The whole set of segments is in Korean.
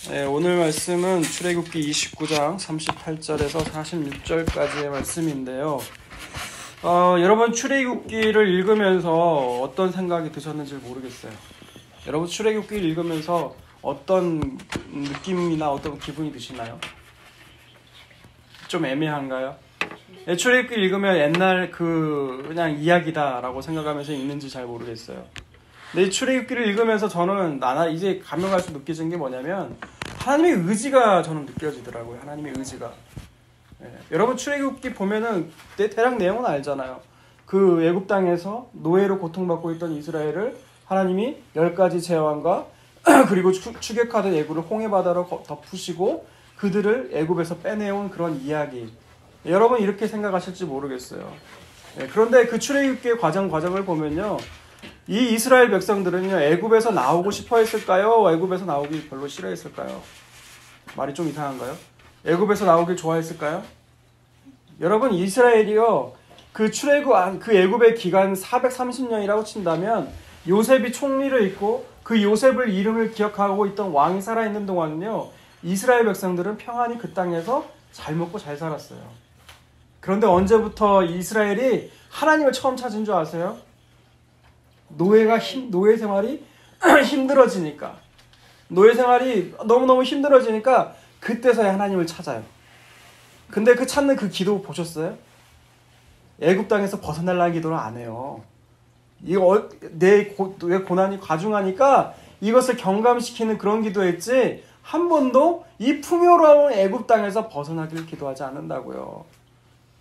네, 오늘 말씀은 출애굽기 29장 38절에서 46절까지의 말씀인데요. 여러분 출애굽기를 읽으면서 어떤 생각이 드셨는지 모르겠어요. 여러분 출애굽기를 읽으면서 어떤 느낌이나 어떤 기분이 드시나요? 좀 애매한가요? 네, 출애굽기 읽으면 옛날 그냥 이야기다라고 생각하면서 읽는지 잘 모르겠어요. 근데 출애굽기를 읽으면서 저는 이제 가면 갈수록 느껴진 게 뭐냐면 하나님의 의지가 저는 느껴지더라고요. 하나님의 의지가. 네. 여러분 출애굽기 보면은 대략 내용은 알잖아요. 그 애굽 땅에서 노예로 고통받고 있던 이스라엘을 하나님이 10가지 재앙과 그리고 추격하던 애굽을 홍해 바다로 덮으시고 그들을 애굽에서 빼내온 그런 이야기. 여러분 이렇게 생각하실지 모르겠어요. 네. 그런데 그 출애굽기의 과정을 보면요. 이 이스라엘 백성들은요, 애굽에서 나오고 싶어 했을까요? 애굽에서 나오기 별로 싫어했을까요? 말이 좀 이상한가요? 애굽에서 나오길 좋아했을까요? 여러분, 이스라엘이요, 그 애굽의 기간 430년이라고 친다면, 요셉이 총리를 잇고, 그 요셉을 이름을 기억하고 있던 왕이 살아있는 동안은요, 이스라엘 백성들은 평안히 그 땅에서 잘 먹고 잘 살았어요. 그런데 언제부터 이스라엘이 하나님을 처음 찾은 줄 아세요? 노예 생활이 힘들어지니까, 노예 생활이 너무너무 힘들어지니까 그때서야 하나님을 찾아요. 근데 찾는 그 기도 보셨어요? 애굽 땅에서 벗어날라는 기도를 안 해요. 내 고난이 과중하니까 이것을 경감시키는 그런 기도했지 한 번도 이 풍요로운 애굽 땅에서 벗어나기를 기도하지 않는다고요.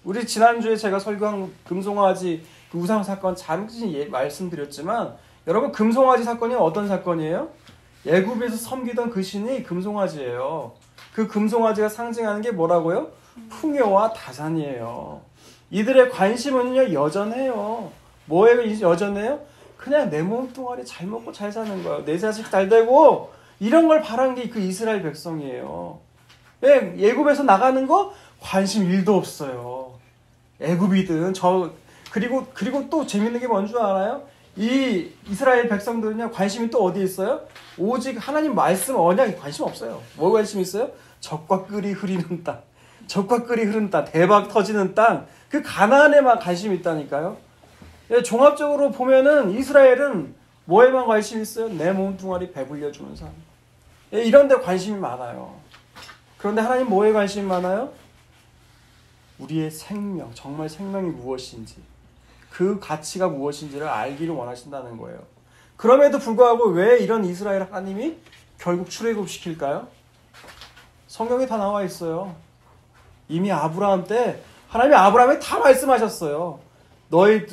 우리 지난주에 제가 설교한 금송아지 그 우상 사건 잠시 말씀드렸지만 여러분 금송아지 사건이 어떤 사건이에요? 애굽에서 섬기던 그 신이 금송아지예요. 그 금송아지가 상징하는 게 뭐라고요? 풍요와 다산이에요. 이들의 관심은요 여전해요. 뭐에 여전해요? 그냥 내 몸뚱아리 잘 먹고 잘 사는 거예요. 내 자식 잘 되고 이런 걸 바란 게 그 이스라엘 백성이에요. 애굽에서 나가는 거 관심 1도 없어요. 애굽이든 그리고 또 재밌는 게 뭔 줄 알아요? 이 이스라엘 백성들은요 관심이 또 어디에 있어요? 오직 하나님 말씀 언약에 관심 없어요. 뭐 관심 있어요? 적과 꿀이 흐르는 땅, 적과 꿀이 흐르는 땅, 대박 터지는 땅, 그 가나안에만 관심이 있다니까요. 종합적으로 보면은 이스라엘은 뭐에만 관심이 있어요? 내 몸뚱아리 배불려주는 삶. 이런 데 관심이 많아요. 그런데 하나님 뭐에 관심이 많아요? 우리의 생명, 정말 생명이 무엇인지, 그 가치가 무엇인지를 알기를 원하신다는 거예요. 그럼에도 불구하고 왜 이런 이스라엘 하나님이 결국 출애굽시킬까요? 성경에 다 나와 있어요. 이미 아브라함 때 하나님이 아브라함에 다 말씀하셨어요. 너희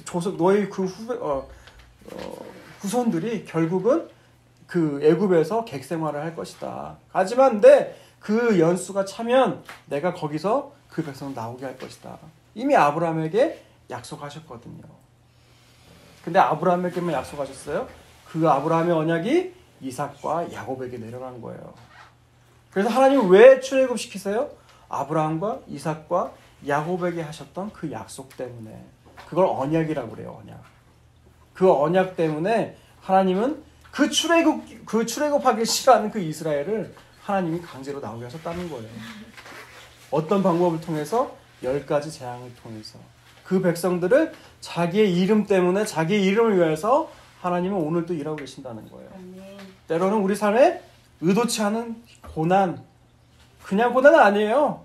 후손들이 결국은 그 애굽에서 객생활을 할 것이다. 하지만 그 연수가 차면 내가 거기서 그 백성을 나오게 할 것이다. 이미 아브라함에게 약속하셨거든요. 근데 아브라함에게만 약속하셨어요? 그 아브라함의 언약이 이삭과 야곱에게 내려간 거예요. 그래서 하나님은 왜 출애굽시키세요? 아브라함과 이삭과 야곱에게 하셨던 그 약속 때문에. 그걸 언약이라고 그래요. 언약. 그 언약 때문에 하나님은 그 출애굽하기 싫어하는 그 이스라엘을 하나님이 강제로 나오게 하셨다는 거예요. 어떤 방법을 통해서? 10가지 재앙을 통해서. 그 백성들을 자기의 이름 때문에, 자기의 이름을 위해서 하나님은 오늘도 일하고 계신다는 거예요. 때로는 우리 삶에 의도치 않은 고난, 그냥 고난은 아니에요.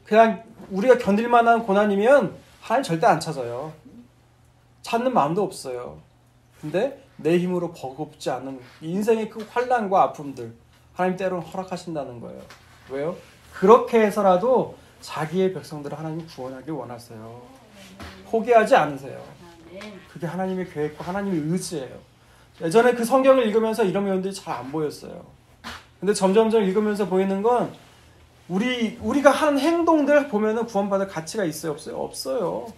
그냥 우리가 견딜 만한 고난이면 하나님 절대 안 찾아요. 찾는 마음도 없어요. 근데 내 힘으로 버겁지 않은 인생의 그 환난과 아픔들, 하나님 때로는 허락하신다는 거예요. 왜요? 그렇게 해서라도 자기의 백성들을 하나님이 구원하길 원하세요. 포기하지 않으세요. 그게 하나님의 계획과 하나님의 의지예요. 예전에 그 성경을 읽으면서 이런 면들이 잘 안 보였어요. 근데 점점점 읽으면서 보이는 건 우리가 하는 행동들 보면은 구원받을 가치가 있어요? 없어요? 없어요.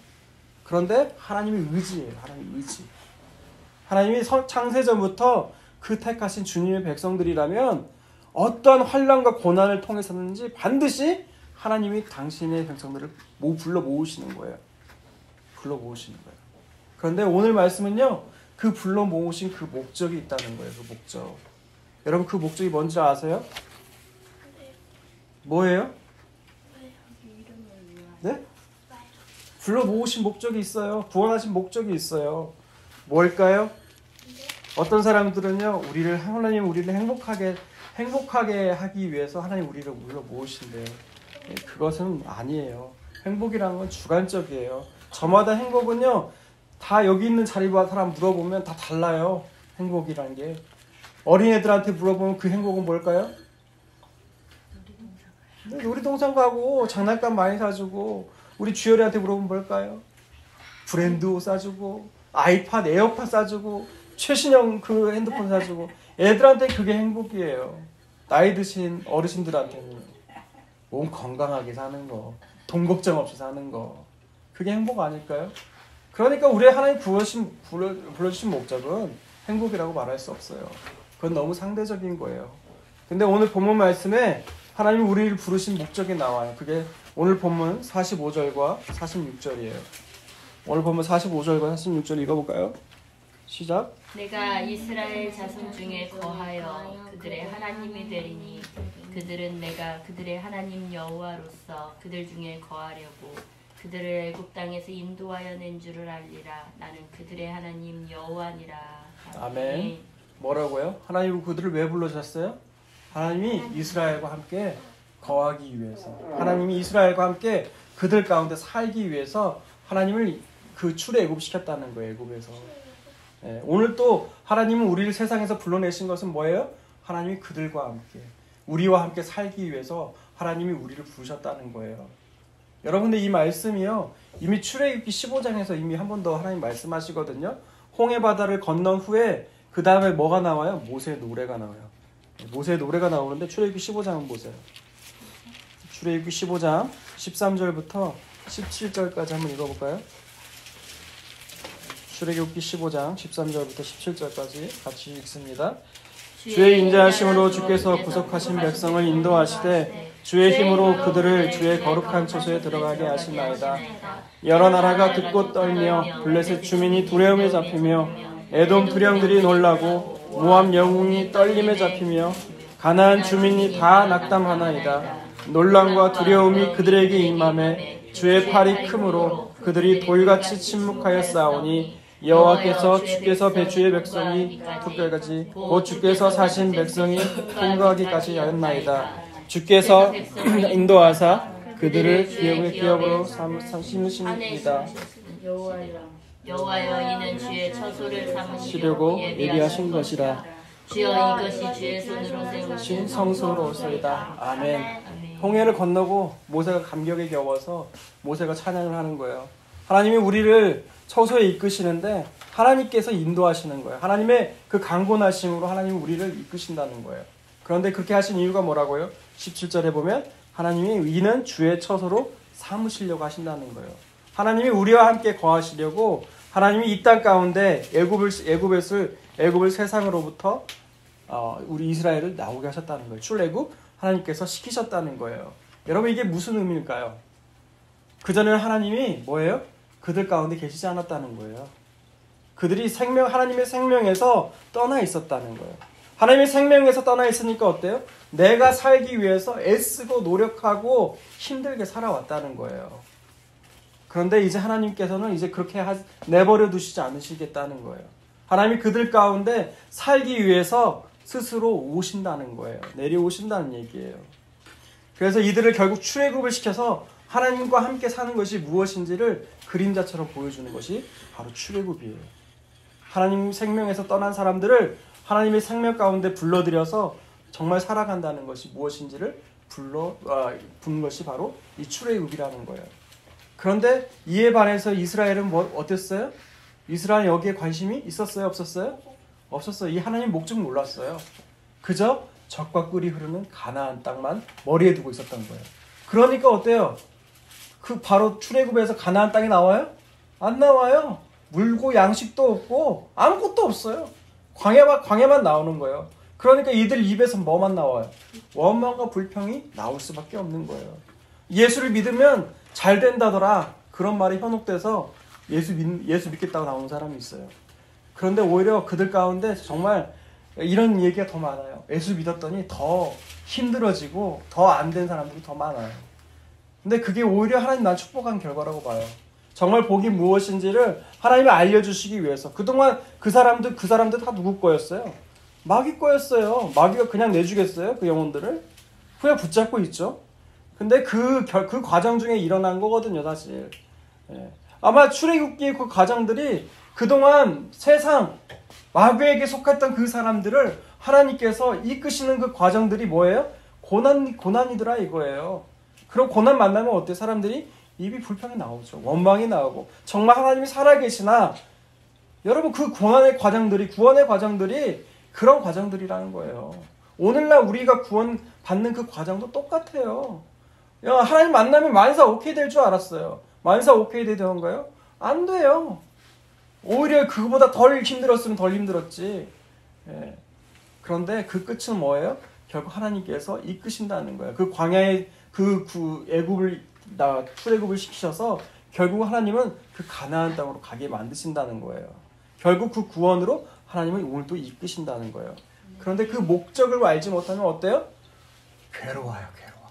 그런데 하나님의 의지예요. 하나님의 의지. 하나님이 창세전부터 그 택하신 주님의 백성들이라면 어떠한 환난과 고난을 통해서든지 반드시 하나님이 당신의 백성들을 불러 모으시는 거예요. 불러 모으시는 거예요. 그런데 오늘 말씀은요, 그 불러 모으신 그 목적이 있다는 거예요. 그 목적. 여러분 그 목적이 뭔지 아세요? 뭐예요? 네? 불러 모으신 목적이 있어요. 구원하신 목적이 있어요. 뭘까요? 어떤 사람들은요, 하나님 우리를 행복하게 하기 위해서 하나님 우리를 불러 모으신대요. 그것은 아니에요. 행복이라는 건 주관적이에요. 저마다 행복은요, 다 여기 있는 자리와 사람 물어보면 다 달라요. 행복이라는 게. 어린애들한테 물어보면 그 행복은 뭘까요? 놀이동산 가고 장난감 많이 사주고. 우리 주열이한테 물어보면 뭘까요? 브랜드 옷 사주고 아이팟, 에어팟 사주고 최신형 그 핸드폰 사주고. 애들한테 그게 행복이에요. 나이 드신 어르신들한테는 몸 건강하게 사는 거, 돈 걱정 없이 사는 거, 그게 행복 아닐까요? 그러니까 우리 하나님 불러주신 목적은 행복이라고 말할 수 없어요. 그건 너무 상대적인 거예요. 근데 오늘 본문 말씀에 하나님 우리를 부르신 목적이 나와요. 그게 오늘 본문 45절과 46절이에요. 오늘 본문 45절과 46절 읽어볼까요? 시작. 내가 이스라엘 자손 중에 거하여 그들의 하나님이 되리니 그들은 내가 그들의 하나님 여호와로서 그들 중에 거하려고 그들을 애굽 땅에서 인도하여 낸 줄을 알리라. 나는 그들의 하나님 여호와니라. 아멘. 뭐라고요? 하나님은 그들을 왜 불러주셨어요? 하나님이 이스라엘과 함께 거하기 위해서, 하나님이 이스라엘과 함께 그들 가운데 살기 위해서 하나님을 그 출애굽시켰다는 거예요. 애굽에서. 오늘 또 하나님은 우리를 세상에서 불러내신 것은 뭐예요? 하나님이 그들과 함께, 우리와 함께 살기 위해서 하나님이 우리를 부르셨다는 거예요. 여러분들 이 말씀이요, 이미 출애굽기 15장에서 이미 한 번 더 하나님 말씀하시거든요. 홍해 바다를 건넌 후에 그 다음에 뭐가 나와요? 모세의 노래가 나와요. 모세의 노래가 나오는데 출애굽기 15장은 보세요. 출애굽기 15장 13절부터 17절까지 한번 읽어볼까요? 출애굽기 15장 13절부터 17절까지 같이 읽습니다. 주의 인자하심으로 주께서 구속하신 백성을 인도하시되 주의 힘으로 그들을 주의 거룩한 처소에 들어가게 하시나이다. 여러 나라가 듣고 떨며 블레셋 주민이 두려움에 잡히며 에돔 두령들이 놀라고 모압 영웅이 떨림에 잡히며 가나안 주민이 다 낙담하나이다. 놀람과 두려움이 그들에게 임함에 주의 팔이 크므로 그들이 돌같이 침묵하여 싸우니 여호와께서 주께서 배주의 백성이 특별까지 곧 주께서 사신 백성이 통과하기까지 하였나이다. 주께서 인도하사 그들을 기업으로 삼으십니다. 여호와여 이는 주의 처소를 삼으시려고 예비하신 것이라. 주여 이것이 주의 손으로 세우신 성소로소이다. 아멘. 홍해를 건너고 모세가 감격에 겨워서 모세가 찬양을 하는 거예요. 하나님이 우리를 처소에 이끄시는데 하나님께서 인도하시는 거예요. 하나님의 그 강권하심으로 하나님이 우리를 이끄신다는 거예요. 그런데 그렇게 하신 이유가 뭐라고요? 17절에 보면 하나님이 이는 주의 처소로 삼으시려고 하신다는 거예요. 하나님이 우리와 함께 거하시려고 하나님이 이 땅 가운데 애굽을 세상으로부터 우리 이스라엘을 나오게 하셨다는 거예요. 출애굽 하나님께서 시키셨다는 거예요. 여러분 이게 무슨 의미일까요? 그전에는 하나님이 뭐예요? 그들 가운데 계시지 않았다는 거예요. 그들이 하나님의 생명에서 떠나 있었다는 거예요. 하나님의 생명에서 떠나 있으니까 어때요? 내가 살기 위해서 애쓰고 노력하고 힘들게 살아왔다는 거예요. 그런데 이제 하나님께서는 이제 그렇게 내버려 두시지 않으시겠다는 거예요. 하나님이 그들 가운데 살기 위해서 스스로 오신다는 거예요. 내려오신다는 얘기예요. 그래서 이들을 결국 출애굽을 시켜서 하나님과 함께 사는 것이 무엇인지를 그림자처럼 보여주는 것이 바로 출애굽이에요. 하나님 생명에서 떠난 사람들을 하나님의 생명 가운데 불러들여서 정말 살아간다는 것이 무엇인지를 부른 것이 바로 이 출애굽이라는 거예요. 그런데 이에 반해서 이스라엘은 어땠어요? 이스라엘은 여기에 관심이 있었어요? 없었어요? 없었어요. 이 하나님 목적 몰랐어요. 그저 젖과 꿀이 흐르는 가나안 땅만 머리에 두고 있었던 거예요. 그러니까 어때요? 그 바로 출애굽에서 가나안 땅이 나와요? 안 나와요. 물고 양식도 없고 아무것도 없어요. 광야만 나오는 거예요. 그러니까 이들 입에서 뭐만 나와요? 원망과 불평이 나올 수밖에 없는 거예요. 예수를 믿으면 잘 된다더라. 그런 말이 현혹돼서 예수 믿겠다고 나오는 사람이 있어요. 그런데 오히려 그들 가운데 정말 이런 얘기가 더 많아요. 예수 믿었더니 더 힘들어지고 더 안 된 사람들이 더 많아요. 근데 그게 오히려 하나님 난 축복한 결과라고 봐요. 정말 복이 무엇인지를 하나님이 알려주시기 위해서. 그동안 그 사람들 다 누구 거였어요? 마귀 거였어요. 마귀가 그냥 내주겠어요? 그 영혼들을? 그냥 붙잡고 있죠. 근데 그 과정 중에 일어난 거거든요, 사실. 예. 아마 출애굽기의 그 과정들이 그동안 세상 마귀에게 속했던 그 사람들을 하나님께서 이끄시는 그 과정들이 뭐예요? 고난이더라 이거예요. 그럼 고난 만나면 어때? 사람들이 입이 불평이 나오죠. 원망이 나오고 정말 하나님이 살아계시나? 여러분 그 구원의 과정들이 그런 과정들이라는 거예요. 오늘날 우리가 구원 받는 그 과정도 똑같아요. 야, 하나님 만나면 만사 오케이 될 줄 알았어요. 만사 오케이 되던가요? 안 돼요. 오히려 그거보다 덜 힘들었으면 덜 힘들었지. 예. 그런데 그 끝은 뭐예요? 결국 하나님께서 이끄신다는 거예요. 그 광야에 출애굽을 시키셔서 결국 하나님은 그 가나안 땅으로 가게 만드신다는 거예요. 결국 그 구원으로 하나님은 오늘 또 이끄신다는 거예요. 그런데 그 목적을 알지 못하면 어때요? 괴로워요, 괴로워.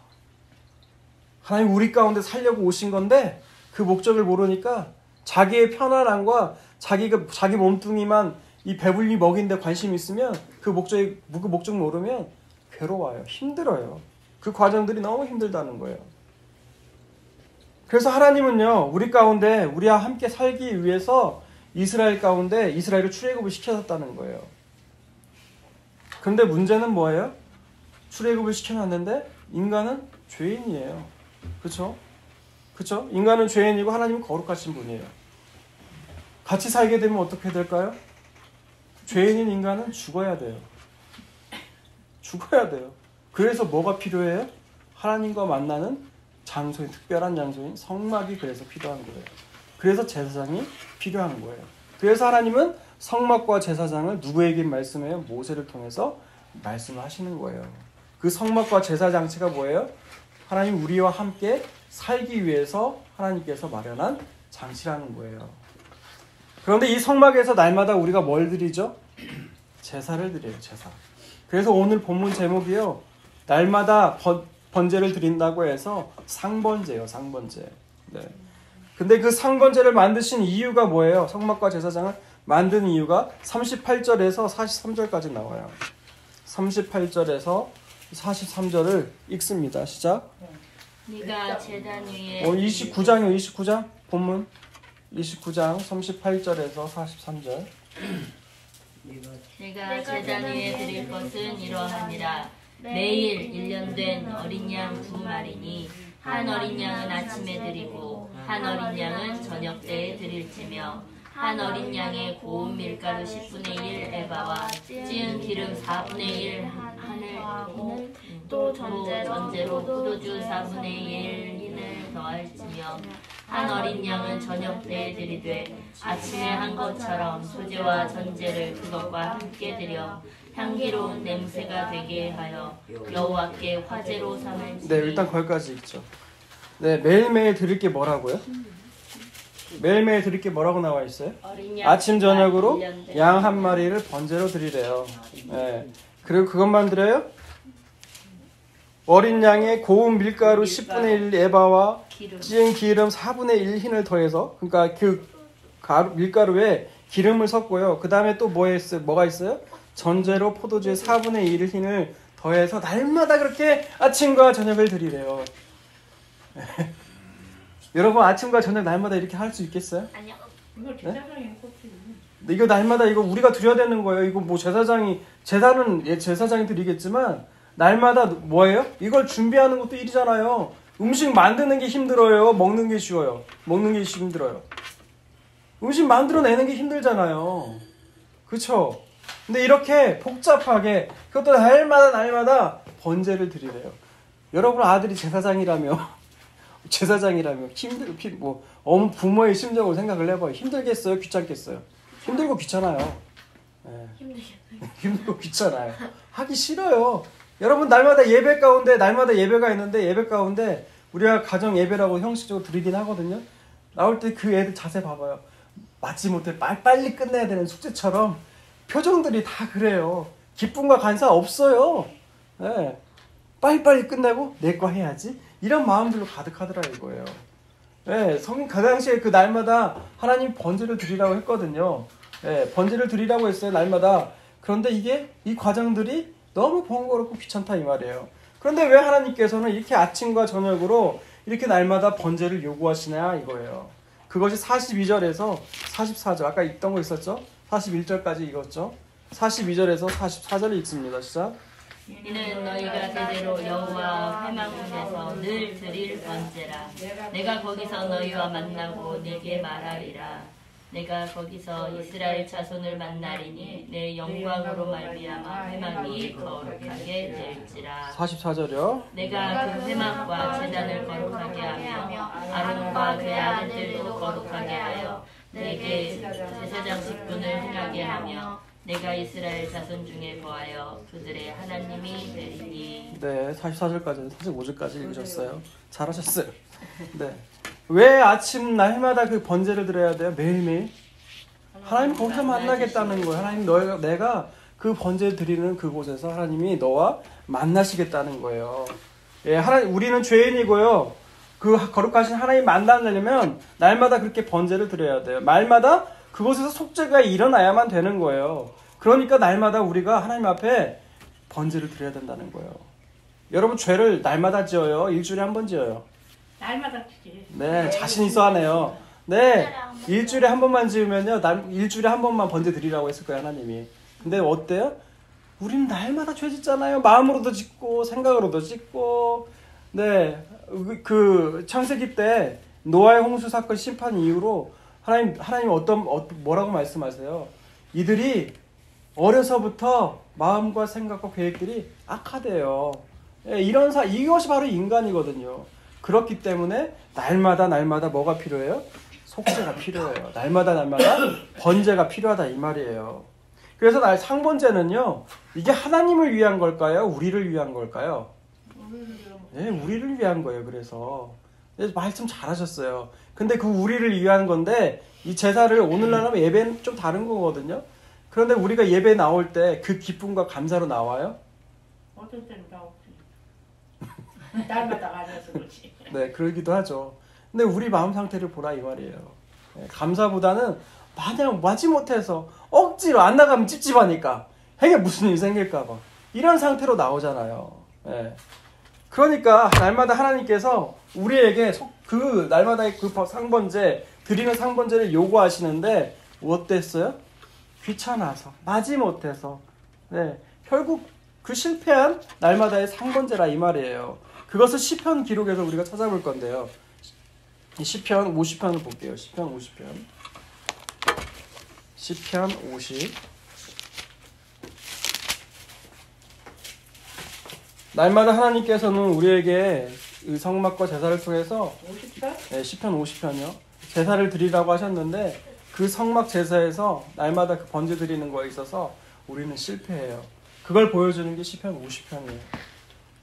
하나님 우리 가운데 살려고 오신 건데 그 목적을 모르니까 자기의 편안함과 자기 몸뚱이만 이 배불리 먹이는데 관심이 있으면 그 목적 모르면 괴로워요. 힘들어요. 그 과정들이 너무 힘들다는 거예요. 그래서 하나님은요, 우리 가운데 우리와 함께 살기 위해서 이스라엘 가운데 이스라엘을 출애굽을 시켜줬다는 거예요. 그런데 문제는 뭐예요? 출애굽을 시켜놨는데 인간은 죄인이에요. 그렇죠? 그렇죠? 인간은 죄인이고 하나님은 거룩하신 분이에요. 같이 살게 되면 어떻게 될까요? 죄인인 인간은 죽어야 돼요. 죽어야 돼요. 그래서 뭐가 필요해요? 하나님과 만나는 장소인, 특별한 장소인 성막이 그래서 필요한 거예요. 그래서 제사장이 필요한 거예요. 그래서 하나님은 성막과 제사장을 누구에게 말씀해요? 모세를 통해서 말씀을 하시는 거예요. 그 성막과 제사 장치가 뭐예요? 하나님 우리와 함께 살기 위해서 하나님께서 마련한 장치라는 거예요. 그런데 이 성막에서 날마다 우리가 뭘 드리죠? 제사를 드려요. 제사. 그래서 오늘 본문 제목이요. 날마다 번제를 드린다고 해서 상번제예요. 상번제. 네. 근데 그 상번제를 만드신 이유가 뭐예요? 성막과 제사장을 만든 이유가 38절에서 43절까지 나와요. 38절에서 43절을 읽습니다. 시작. 네가 제단 위에 29장이요. 29장 본문 29장 38절에서 43절. 내가 제단 위에 드릴 것은 이러하니라. 매일 1년 된 어린 양 2마리니 한 어린 양은 아침에 드리고 한 어린 양은 저녁 때에 드릴지며 한 어린 양의 고운 밀가루 10분의 1 에바와 찌은 기름 4분의 1 한을 또 전제로 포도주 4분의 1 흰을 더할지며 한 어린 양은 저녁 때에 드리되 아침에 한 것처럼 소제와 전제를 그것과 함께 드려 향기로운 냄새가 되게 하여 여호와께 화제로 삼을지니. 네, 일단 거기까지 있죠. 네, 매일매일 드릴 게 뭐라고요? 매일매일 드릴 게 뭐라고 나와 있어요? 아침 저녁으로 양 한 마리를 번제로 드리래요. 네. 그리고 그것만 드려요? 어린 양의 고운 밀가루 10분의 1 에바와 찌은 기름 4분의 1 흰을 더해서, 그러니까 그 밀가루에 기름을 섞고요. 그 다음에 또 뭐가 있어요? 전제로 포도주의 4분의 1 흰을 더해서 날마다 그렇게 아침과 저녁을 드리래요. 여러분 아침과 저녁 날마다 이렇게 할 수 있겠어요? 아니요. 이걸 제사장이 꼽히는. 이거 날마다 이거 우리가 드려야 되는 거예요. 이거 뭐 제사장이 드리겠지만 날마다 뭐예요? 이걸 준비하는 것도 일이잖아요. 음식 만드는 게 힘들어요. 먹는 게 쉬워요. 먹는 게 힘들어요. 음식 만들어내는 게 힘들잖아요. 그렇죠? 근데 이렇게 복잡하게 그것도 날마다 번제를 드리래요. 여러분 아들이 제사장이라며 부모의 심정으로 생각을 해봐요. 힘들겠어요? 귀찮겠어요? 힘들고 귀찮아요. 네. 힘들고 귀찮아요. 하기 싫어요. 여러분 날마다 예배가 있는데 예배 가운데 우리가 가정 예배라고 형식적으로 드리긴 하거든요. 나올 때 그 애들 자세 봐봐요. 마지못해 빨리 끝내야 되는 숙제처럼 표정들이 다 그래요. 기쁨과 감사 없어요. 네. 빨리빨리 끝내고 내 거 해야지. 이런 마음들로 가득하더라 이거예요. 네, 성경 그 당시에 그 날마다 하나님 번제를 드리라고 했거든요. 네, 번제를 드리라고 했어요 날마다. 그런데 이게 이 과정들이 너무 번거롭고 귀찮다 이 말이에요. 그런데 왜 하나님께서는 이렇게 아침과 저녁으로 이렇게 날마다 번제를 요구하시냐 이거예요. 그것이 42절에서 44절 아까 읽던 거 있었죠? 41절까지 읽었죠? 42절에서 44절을 읽습니다. 시작. 이는 너희가 대대로 여호와 회막문에서 늘 드릴 번제라. 내가 거기서 너희와 만나고 네게 말하리라. 내가 거기서 이스라엘 자손을 만나리니 내 영광으로 말미암아 회막이 거룩하게 될지라. 44절이요. 내가 그 회막과 제단을 거룩하게 하며 아론과 그의 아들들도 거룩하게 하여 내게 제사장 직분을 행하게 하며 내가 이스라엘 자손 중에 거하여 그들의 하나님이 되리니. 네, 44절까지 45절까지 읽으셨어요. 잘하셨어요. 네. 왜 아침 날마다 그 번제를 드려야 돼요? 매일매일? 하나님 거기서 만나겠다는 거예요. 하나님 내가 그 번제 드리는 그곳에서 하나님이 너와 만나시겠다는 거예요. 예, 우리는 죄인이고요. 그 거룩하신 하나님 만나려면 날마다 그렇게 번제를 드려야 돼요. 날마다 그곳에서 속죄가 일어나야만 되는 거예요. 그러니까 날마다 우리가 하나님 앞에 번제를 드려야 된다는 거예요. 여러분 죄를 날마다 지어요? 일주일에 한 번 지어요? 날마다 지지. 네, 자신 있어 하네요. 네, 일주일에 한 번만 지으면요, 일주일에 한 번만 번제 드리라고 했을 거예요, 하나님이. 근데 어때요? 우리는 날마다 죄 짓잖아요. 마음으로도 짓고, 생각으로도 짓고. 네, 그 창세기 때 노아의 홍수 사건 심판 이후로 하나님 뭐라고 말씀하세요? 이들이 어려서부터 마음과 생각과 계획들이 악하대요. 예, 이것이 바로 인간이거든요. 그렇기 때문에 날마다 뭐가 필요해요? 속죄가 필요해요. 날마다 번제가 필요하다 이 말이에요. 그래서 상번제는요, 이게 하나님을 위한 걸까요? 우리를 위한 걸까요? 네, 우리를 위한 거예요. 그래서 말씀 잘하셨어요. 근데 그 우리를 위한 건데 이 제사를 오늘날 하면 예배는 좀 다른 거거든요. 그런데 우리가 예배 나올 때 그 기쁨과 감사로 나와요? 어떤 때는 다 없지. 날마다 가져서 그렇지. 네, 그러기도 하죠. 근데 우리 마음 상태를 보라 이 말이에요. 네, 감사보다는 마냥 마지못해서 억지로 안 나가면 찝찝하니까 행에 무슨 일이 생길까 봐 이런 상태로 나오잖아요. 네. 그러니까 날마다 하나님께서 우리에게 그 날마다의 그 상번제 드리는 상번제를 요구하시는데 어땠어요? 귀찮아서 마지못해서 네, 결국 그 실패한 날마다의 상번제라 이 말이에요. 그것을 시편 기록에서 우리가 찾아볼 건데요. 시편 50편을 볼게요. 시편 50편. 시편 50. 날마다 하나님께서는 우리에게 성막과 제사를 통해서 50편? 네, 시편 50편이요. 제사를 드리라고 하셨는데 그 성막 제사에서 날마다 그 번제 드리는 거에 있어서 우리는 실패해요. 그걸 보여주는 게 시편 50편이에요.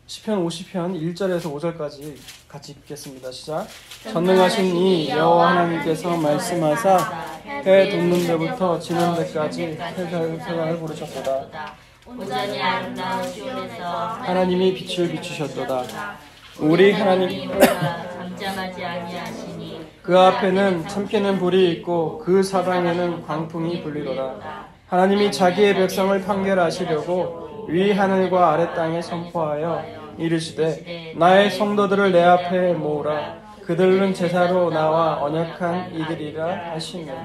시편 50편 1절에서 5절까지 같이 읽겠습니다. 시작. 전능하신 이 여호와 하나님께서 말씀하사 해 돋는 데부터 지는 데까지 해를 부르셨도다. 온전히 아름다운 시온에서 하나님이 빛을 비추셨도다. 우리 하나님 잠잠하지 아니하시니 그 앞에는 참깨는 불이 있고 그 사방에는 광풍이 불리도다. 하나님이 자기의 백성을 판결하시려고 위 하늘과 아래 땅에 선포하여 이르시되 나의 성도들을 내 앞에 모으라. 그들은 제사로 나와 언약한 이들이라 하시니라.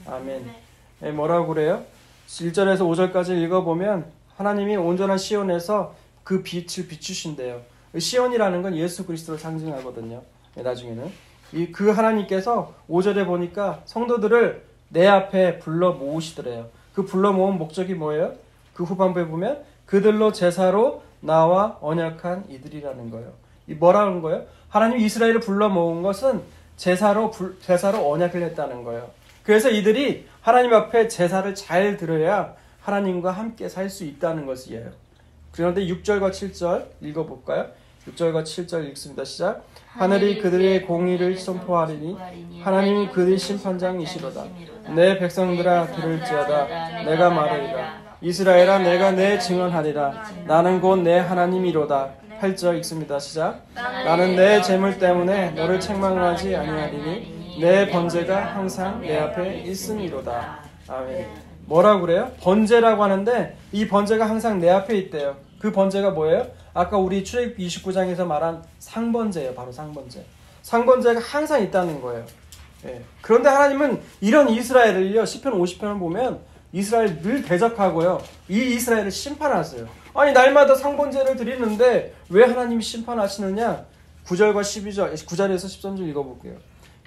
아멘. 네, 뭐라고 그래요? 1절에서 5절까지 읽어보면 하나님이 온전한 시온에서 그 빛을 비추신대요. 시온이라는 건 예수 그리스도를 상징하거든요. 나중에는 그 하나님께서 5절에 보니까 성도들을 내 앞에 불러 모으시더래요. 그 불러 모은 목적이 뭐예요? 그 후반부에 보면 그들로 제사로 나와 언약한 이들이라는 거예요. 이 뭐라는 거예요? 하나님 이스라엘을 불러 모은 것은 제사로 언약을 했다는 거예요. 그래서 이들이 하나님 앞에 제사를 잘 드려야 하나님과 함께 살 수 있다는 것이에요. 그런데 6절과 7절 읽어볼까요? 6절과 7절 읽습니다. 시작. 하늘이 그들의 공의를 선포하리니 하나님이 그들의 심판장이시로다. 내 백성들아 들을지어다. 내가 말하리라. 이스라엘아 내가 내 증언하리라. 나는 곧 내 하나님이로다. 8절 읽습니다. 시작. 나는 내 재물 때문에 너를 책망하지 아니하리니 내 번제가 항상 내 앞에 있음이로다. 아멘. 뭐라고 그래요? 번제라고 하는데 이 번제가 항상 내 앞에 있대요. 그 번제가 뭐예요? 아까 우리 출애굽 29장에서 말한 상번제예요. 바로 상번제. 상번제가 항상 있다는 거예요. 예. 그런데 하나님은 이런 이스라엘을요, 시편 50편을 보면 이스라엘 늘 대적하고요, 이 이스라엘을 심판하세요. 아니 날마다 상번제를 드리는데 왜 하나님이 심판하시느냐? 9절과 12절, 9절에서 13절 읽어볼게요.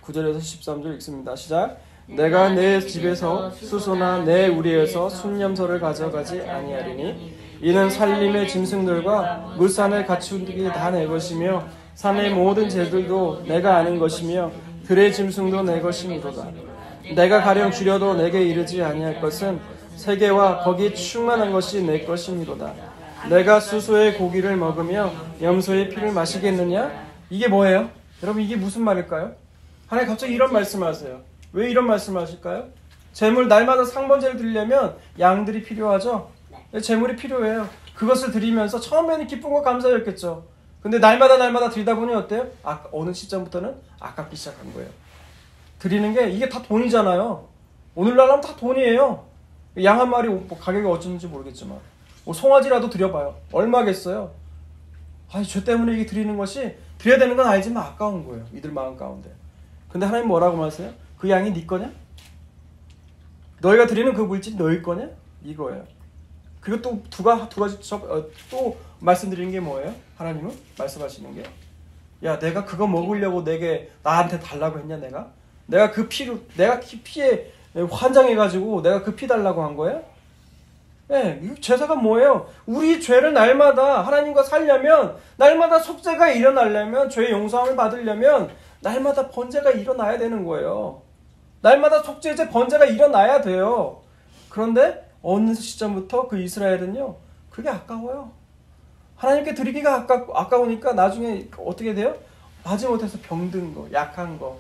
9절에서 13절 읽습니다. 시작. 내가 내 집에서 수소나 내 우리에서 순념소를 가져가지 아니하리니 이는 살림의 짐승들과 물산의 가축이 다 내 것이며 산의 모든 재들도 내가 아는 것이며 들의 짐승도 내 것이미로다. 내가 가령 주려도 내게 이르지 아니할 것은 세계와 거기 충만한 것이 내 것이미로다. 내가 수소의 고기를 먹으며 염소의 피를 마시겠느냐? 이게 뭐예요? 여러분 이게 무슨 말일까요? 하나님 갑자기 이런 말씀을 하세요. 왜 이런 말씀을 하실까요? 재물 날마다 상번제를 드리려면 양들이 필요하죠? 재물이 필요해요. 그것을 드리면서 처음에는 기쁨과 감사였겠죠. 근데 날마다 드리다 보니 어때요? 어느 시점부터는 아깝기 시작한 거예요. 드리는 게 이게 다 돈이잖아요. 오늘날은 다 돈이에요. 양 한 마리 가격이 어쩐지 모르겠지만 송아지라도 드려봐요. 얼마겠어요? 죄 때문에 이게 드리는 것이 드려야 되는 건 알지만 아까운 거예요. 이들 마음 가운데. 근데 하나님 뭐라고 말하세요? 그 양이 네 거냐? 너희가 드리는 그 물질이 너희 거냐? 이거예요. 그리고 또 두 가지 또 말씀드리는 게 뭐예요? 하나님은 말씀하시는 게, 야 내가 그거 먹으려고 나한테 달라고 했냐? 내가 그 피에 환장해가지고 내가 그 피 달라고 한 거예요? 네, 제사가 뭐예요? 우리 죄를 날마다 하나님과 살려면, 날마다 속죄가 일어나려면, 죄의 용서함을 받으려면 날마다 번제가 일어나야 되는 거예요. 날마다 속죄제 번제가 일어나야 돼요. 그런데 어느 시점부터 그 이스라엘은요, 그게 아까워요. 하나님께 드리기가 아까우니까 나중에 어떻게 돼요? 마지못해서 병든 거, 약한 거,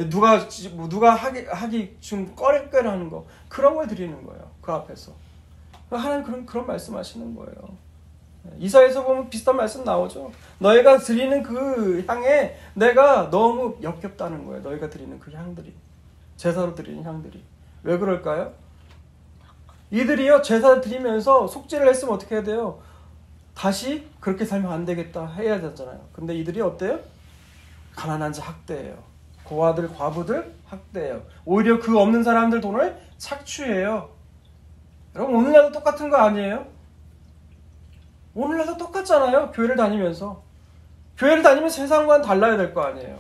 누가 하기 좀 꺼려하는 거, 그런 걸 드리는 거예요. 그 앞에서. 하나님 그런 말씀하시는 거예요. 이사야에서 보면 비슷한 말씀 나오죠. 너희가 드리는 그 향에 내가 너무 역겹다는 거예요. 너희가 드리는 그 향들이, 제사로 드리는 향들이. 왜 그럴까요? 이들이요, 제사를 드리면서 속죄를 했으면 어떻게 해야 돼요? 다시 그렇게 살면 안 되겠다 해야 되잖아요. 근데 이들이 어때요? 가난한 자 학대해요. 고아들, 과부들 학대해요. 오히려 그 없는 사람들 돈을 착취해요. 여러분 오늘날도 똑같은 거 아니에요? 오늘날도 똑같잖아요. 교회를 다니면서. 교회를 다니면 세상과는 달라야 될 거 아니에요.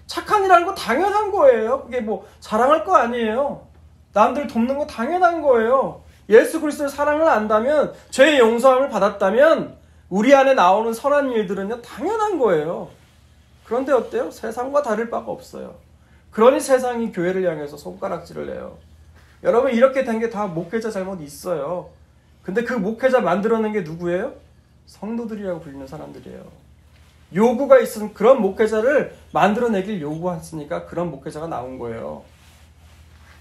착한 일하는 거 당연한 거예요. 그게 뭐 자랑할 거 아니에요. 남들 돕는 거 당연한 거예요. 예수 그리스도의 사랑을 안다면, 죄의 용서함을 받았다면 우리 안에 나오는 선한 일들은요 당연한 거예요. 그런데 어때요? 세상과 다를 바가 없어요. 그러니 세상이 교회를 향해서 손가락질을 해요. 여러분 이렇게 된 게 다 목회자 잘못 있어요. 근데 그 목회자 만들어낸 게 누구예요? 성도들이라고 불리는 사람들이에요. 요구가 있은 그런 목회자를 만들어내길 요구했으니까 그런 목회자가 나온 거예요.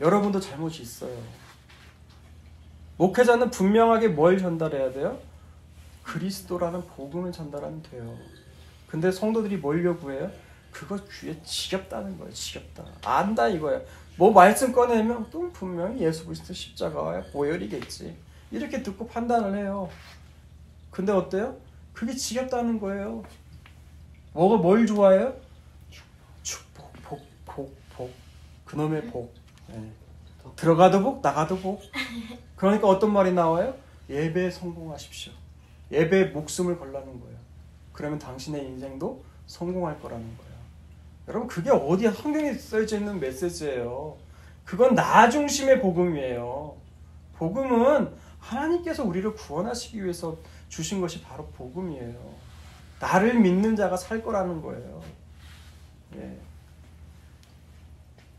여러분도 잘못이 있어요. 목회자는 분명하게 뭘 전달해야 돼요? 그리스도라는 복음을 전달하면 돼요. 근데 성도들이 뭘 요구해요? 그거 귀에 지겹다는 거예요. 지겹다. 안다 이거예요. 뭐 말씀 꺼내면 또 분명히 예수 그리스도 십자가와 보혈이겠지. 이렇게 듣고 판단을 해요. 근데 어때요? 그게 지겹다는 거예요. 뭘 좋아해요? 축복, 복. 그놈의 복. 네. 들어가도 복, 나가도 복. 그러니까 어떤 말이 나와요? 예배에 성공하십시오. 예배에 목숨을 걸라는 거예요. 그러면 당신의 인생도 성공할 거라는 거예요. 여러분 그게 어디에 성경에 써져 있는 메시지예요. 그건 나 중심의 복음이에요. 복음은 하나님께서 우리를 구원하시기 위해서 주신 것이 바로 복음이에요. 나를 믿는 자가 살 거라는 거예요. 예.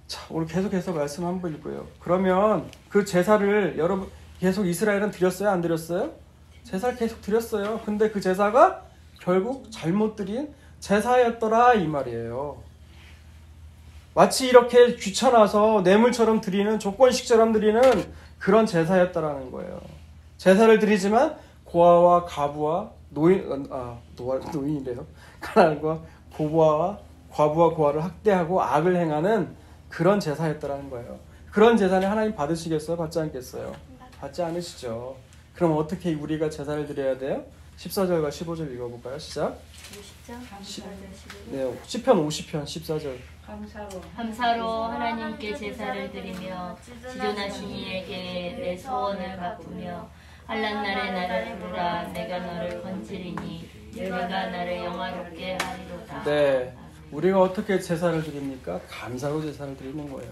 자, 오늘 계속해서 말씀 한번 읽고요. 그러면 그 제사를 여러분 계속 이스라엘은 드렸어요? 안 드렸어요? 제사를 계속 드렸어요. 근데 그 제사가 결국 잘못 드린 제사였더라 이 말이에요. 마치 이렇게 귀찮아서 뇌물처럼 드리는, 조건식처럼 드리는 그런 제사였다라는 거예요. 제사를 드리지만 고아와 과부와 노인이래요. 가난과 과부와 고아를 학대하고 악을 행하는 그런 제사였다라는 거예요. 그런 제사는 하나님 받으시겠어요? 받지 않겠어요? 받지 않으시죠. 그럼 어떻게 우리가 제사를 드려야 돼요? 14절과 15절 읽어볼까요? 시작. 50장? 네, 시편 50편 14절. 감사로 하나님께 제사를 드리며 지존하신 이에게 내 소원을 갚으며 환난 날에 나를 부르라. 내가 너를 건지리니 내가 나를 영화롭게 하리로다. 네, 우리가 어떻게 제사를 드립니까? 감사로 제사를 드리는 거예요.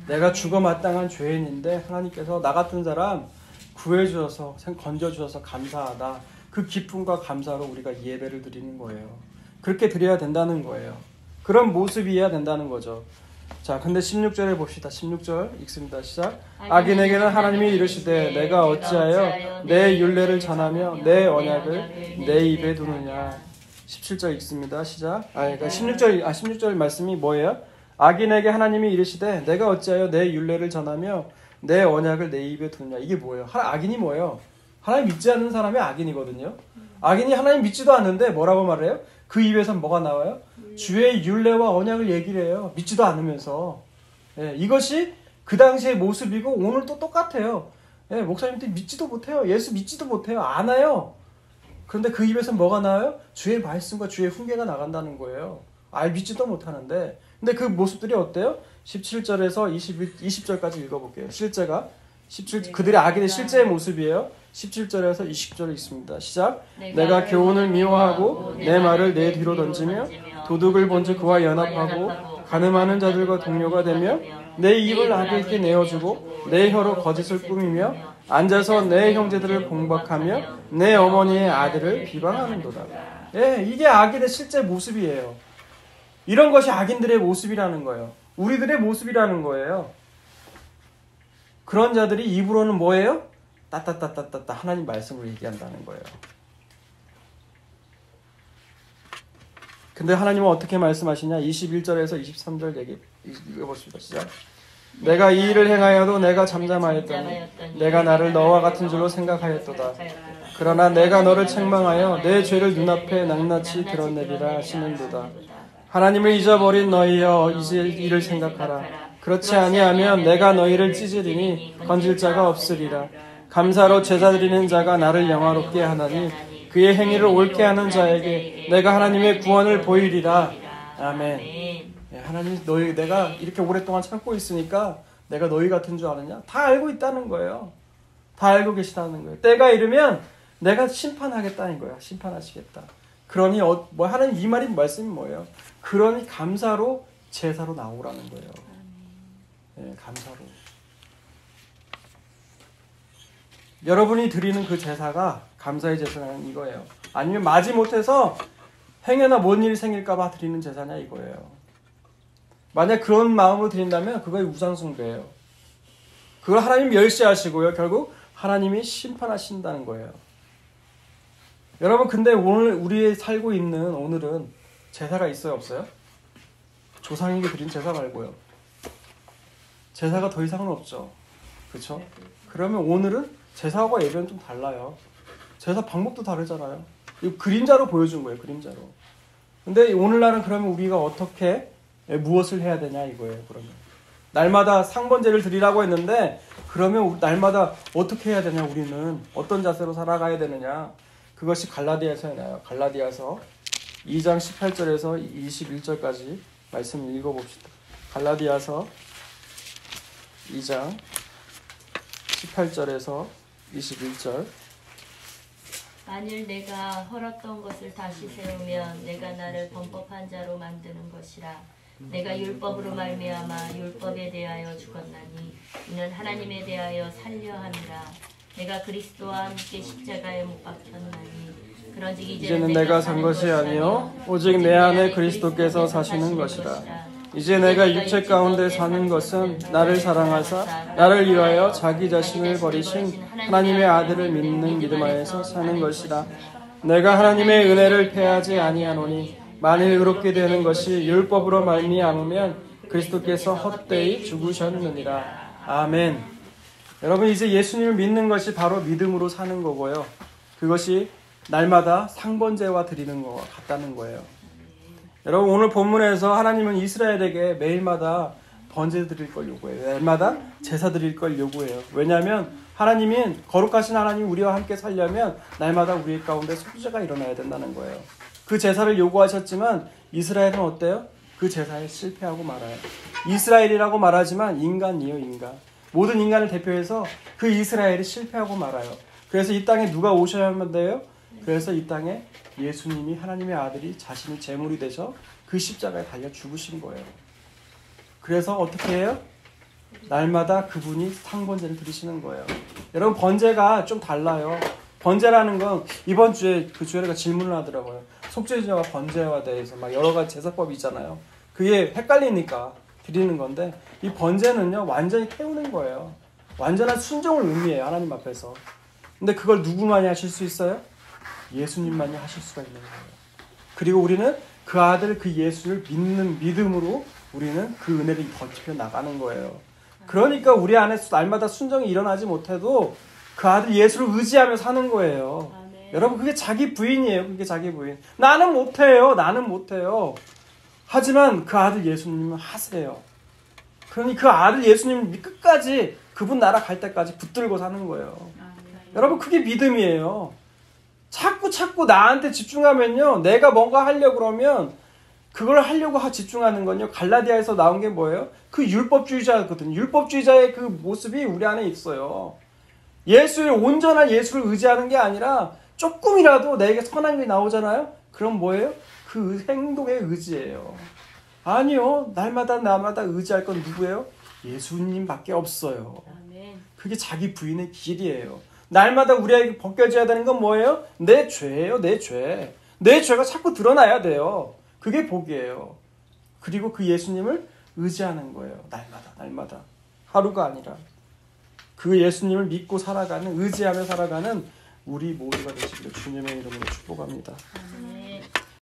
내가 죽어 마땅한 죄인인데 하나님께서 나 같은 사람 구해주셔서 건져주셔서 감사하다. 그 기쁨과 감사로 우리가 예배를 드리는 거예요. 그렇게 드려야 된다는 거예요. 그런 모습이어야 된다는 거죠. 자, 근데 16절에 봅시다. 16절 읽습니다. 시작. 악인에게는 하나님이 이르시되 내가 어찌하여 내 율례를 전하며 내 언약을 내 입에 두느냐. 17절 읽습니다. 시작. 그러니까 16절 말씀이 뭐예요? 악인에게 하나님이 이르시되 내가 어찌하여 내 율례를 전하며 내 언약을 내 입에 두느냐. 이게 뭐예요? 악인이 뭐예요? 하나님 믿지 않는 사람이 악인이거든요. 악인이 하나님 믿지도 않는데 뭐라고 말해요? 그 입에서 뭐가 나와요? 주의 율례와 언약을 얘기를 해요. 믿지도 않으면서. 예, 이것이 그 당시의 모습이고 오늘도 똑같아요. 예, 목사님들 믿지도 못해요. 예수 믿지도 못해요. 안 와요. 그런데 그 입에서 뭐가 나와요? 주의 말씀과 주의 훈계가 나간다는 거예요. 믿지도 못하는데. 근데 그 모습들이 어때요? 17절에서 20절까지 읽어볼게요. 실제가. 그들의 악인의 실제의 모습이에요. 17절에서 20절에 있습니다. 시작. 내가 교훈을 미워하고 내 말을 내 뒤로 던지며 도둑을 본즉 그와 연합하고 가늠하는 자들과 동료가 되며 내 입을 악에게 내어주고 내 혀로 거짓을 꾸미며 앉아서 내 형제들을 공박하며 내 어머니의 아들을 비방하는도다. 예, 이게 악인의 실제 모습이에요. 이런 것이 악인들의 모습이라는 거예요. 우리들의 모습이라는 거예요. 그런 자들이 입으로는 뭐예요? 따따따따따 하나님 말씀을 얘기한다는 거예요. 근데 하나님은 어떻게 말씀하시냐? 21절에서 23절 읽어보십시다. 시작. 내가 이 일을 행하여도 내가 잠잠하였더니 내가 나를 너와 같은 줄로 생각하였도다. 그러나 내가 너를 책망하여 내 죄를 눈앞에 낱낱이 드러내리라 하시는도다. 하나님을 잊어버린 너희여 이제 이를 생각하라. 그렇지 아니하면 내가 너희를 찢으리니 건질 자가 없으리라. 감사로 제사 드리는 자가 나를 영화롭게 하나니 그의 행위를 옳게 하는 자에게 내가 하나님의 구원을 보이리라. 아멘. 네, 하나님 내가 이렇게 오랫동안 참고 있으니까 내가 너희 같은 줄 아느냐? 다 알고 있다는 거예요. 다 알고 계시다는 거예요. 때가 이르면 내가 심판하겠다는 거예요. 심판하시겠다. 그러니 하나님 이 말씀이 뭐예요? 그러니 감사로 제사로 나오라는 거예요. 네, 감사로. 여러분이 드리는 그 제사가 감사의 제사는 이거예요. 아니면 마지못해서 행여나 뭔 일이 생길까봐 드리는 제사냐 이거예요. 만약 그런 마음으로 드린다면 그거의 우상숭배예요. 그걸 하나님 멸시하시고요. 결국 하나님이 심판하신다는 거예요. 여러분 근데 오늘 우리 살고 있는 오늘은 제사가 있어요 없어요? 조상에게 드린 제사 말고요. 제사가 더 이상은 없죠. 그렇죠? 그러면 오늘은 제사와 예배는 좀 달라요. 제사 방법도 다르잖아요. 이거 그림자로 보여준 거예요. 그림자로. 근데 오늘날은 그러면 우리가 어떻게 무엇을 해야 되냐 이거예요. 그러면 날마다 상번제를 드리라고 했는데 그러면 날마다 어떻게 해야 되냐 우리는 어떤 자세로 살아가야 되느냐 그것이 갈라디아서에 나와요. 갈라디아서 2장 18절에서 21절까지 말씀을 읽어봅시다. 갈라디아서 2장 18절에서 21절. 만일 내가 헐었던 것을 다시 세우면 내가 나를 범법한 자로 만드는 것이라. 내가 율법으로 말미암아 율법에 대하여 죽었나니 이는 하나님에 대하여 살려 함이라. 내가 그리스도와 함께 십자가에 못 박혔나니 그런즉 이제는 내가 산 것이 아니요 오직 내 안에 그리스도께서 사시는 것이라. 이제 내가 육체 가운데 사는 것은 나를 사랑하사 나를 위하여 자기 자신을 버리신 하나님의 아들을 믿는 믿음 안에서 사는 것이라. 내가 하나님의 은혜를 패하지 아니하노니 만일 의롭게 되는 것이 율법으로 말미암으면 그리스도께서 헛되이 죽으셨느니라. 아멘. 여러분 이제 예수님을 믿는 것이 바로 믿음으로 사는 거고요. 그것이 날마다 상번제와 드리는 것 같다는 거예요. 여러분 오늘 본문에서 하나님은 이스라엘에게 매일마다 번제 드릴 걸 요구해요. 날마다 제사 드릴 걸 요구해요. 왜냐하면 하나님은 거룩하신 하나님 우리와 함께 살려면 날마다 우리 가운데 속죄가 일어나야 된다는 거예요. 그 제사를 요구하셨지만 이스라엘은 어때요? 그 제사에 실패하고 말아요. 이스라엘이라고 말하지만 인간이에요, 인간. 모든 인간을 대표해서 그 이스라엘이 실패하고 말아요. 그래서 이 땅에 누가 오셔야만 돼요? 그래서 이 땅에 예수님이 하나님의 아들이 자신이 제물이 되셔 그 십자가에 달려 죽으신 거예요. 그래서 어떻게 해요? 날마다 그분이 상번제를 드리시는 거예요. 여러분 번제가 좀 달라요. 번제라는 건 이번 주에 그 주일에가 질문을 하더라고요. 속죄제와 번제와 대해서 막 여러 가지 제사법이 있잖아요. 그게 헷갈리니까 드리는 건데 이 번제는요 완전히 태우는 거예요. 완전한 순종을 의미해요, 하나님 앞에서. 근데 그걸 누구만이 하실 수 있어요? 예수님만이 하실 수가 있는 거예요. 그리고 우리는 그 아들 그 예수를 믿는 믿음으로 우리는 그 은혜를 버티며 나가는 거예요. 그러니까 우리 안에 날마다 순종이 일어나지 못해도 그 아들 예수를 의지하며 사는 거예요. 여러분 그게 자기 부인이에요. 그게 자기 부인. 나는 못해요. 나는 못해요. 하지만 그 아들 예수님은 하세요. 그러니 그 아들 예수님을 끝까지 그분 나라 갈 때까지 붙들고 사는 거예요. 여러분 그게 믿음이에요. 자꾸 나한테 집중하면요. 내가 뭔가 하려고 그러면 그걸 하려고 집중하는 건요. 갈라디아에서 나온 게 뭐예요? 그 율법주의자거든요. 율법주의자의 그 모습이 우리 안에 있어요. 온전한 예수를 의지하는 게 아니라 조금이라도 내게 선한 게 나오잖아요. 그럼 뭐예요? 그 행동의 의지예요. 아니요. 날마다 의지할 건 누구예요? 예수님밖에 없어요. 그게 자기 부인의 길이에요. 날마다 우리에게 벗겨져야 되는 건 뭐예요? 내 죄예요. 내 죄. 내 죄가 자꾸 드러나야 돼요. 그게 복이에요. 그리고 그 예수님을 의지하는 거예요. 날마다. 하루가 아니라. 그 예수님을 믿고 살아가는, 의지하며 살아가는 우리 모두가 되시기를 주님의 이름으로 축복합니다.